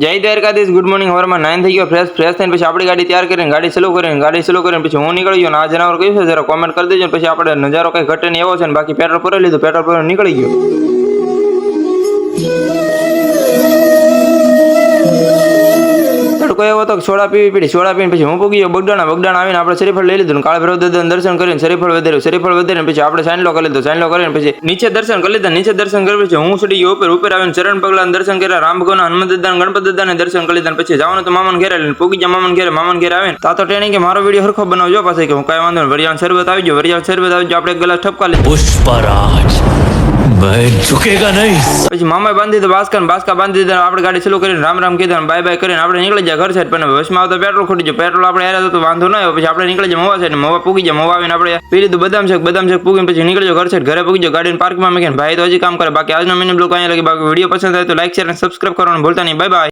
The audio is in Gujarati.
જય દ્વારકાધીશ. Good morning. હવારમાં 9 થઈ ગયો. ફ્રેશ થઈને પછી આપણી ગાડી તૈયાર કરીને ગાડી સ્લો કરીને પછી હું નીકળી ગયો. આ જનાવર કયું છે જરા કોમેન્ટ કરી દેજો. પછી આપણે નજારો કઈ ઘટે નહીં એવો છે ને બાકી પેટ્રોલ પૂરી લીધું, પેટ્રોલ પૂરી નીકળી ગયો. કોઈ એવો તો સોડા પીવી પડી, સોડા પીને પછી હું પૂગી ગયો બગડાણા આવીને આપણે શ્રીફળ લઈ લીધું. કાળ ભૈરવ દાદાનું દર્શન કરીને શ્રીફળ વધાર્યું પછી આપણે સાઈનલો કરી પછી નીચે દર્શન કરી લીધા. નીચે દર્શન કરી પછી હું ચડી ગયો ઉપર આવીને ચરણ પગલાં દર્શન કર્યા. રામ ભગવાન, હનુમાન દાદા, ગણપત દાદાને દર્શન કરી લીધા. પછી જવાનું તો મામાને ઘેરે લઈને પૂગી ગયા મામાને ઘેરે આવીને તાતો ટ્રેનિંગ કે મારો વિડીયો હરખો બનાવજો પાછો કે હું કાંઈ વાંધો નહીં. વરિયાળ શરબત આવી ગયો આપણે એક ગ્લાસ ઠપકા લીધો. પુષ્પરાજ मैं झुकेगा नहीं. પછી મામાએ બાંધી દીધો બાસ્કા બાંધી દીધા. આપણે ગાડી ચાલુ કરીને રામ કીધા બાય કરીને આપણે નીકળી જાય ઘર સાઈડ. પણ બસમાં આવતો પેટ્રોલ ખૂટી ગયો. પેટ્રોલ આપણે હેરા તો વાંધો ન આવ્યો. પછી આપણે નીકળી જાય મોવા સાઈડ. મોવા પૂગી જાય. મોવા આવીને આપણે પી લીધું બદામ શેક પૂગીને પછી નીકળી જાવ ઘર સાઈડ. ઘરે પૂગી જાવ ગાડીને પાર્કમાં મૂકીને ભાઈ તો હજી કામ કરે. બાકી આજનો મિની બ્લોગ અહીંયા લાગે. બાકી વિડીયો પસંદ આવે તો લાઈક શેર અને સબસ્ક્રાઇબ કરવાનું ભૂલતા નહીં. Bye bye.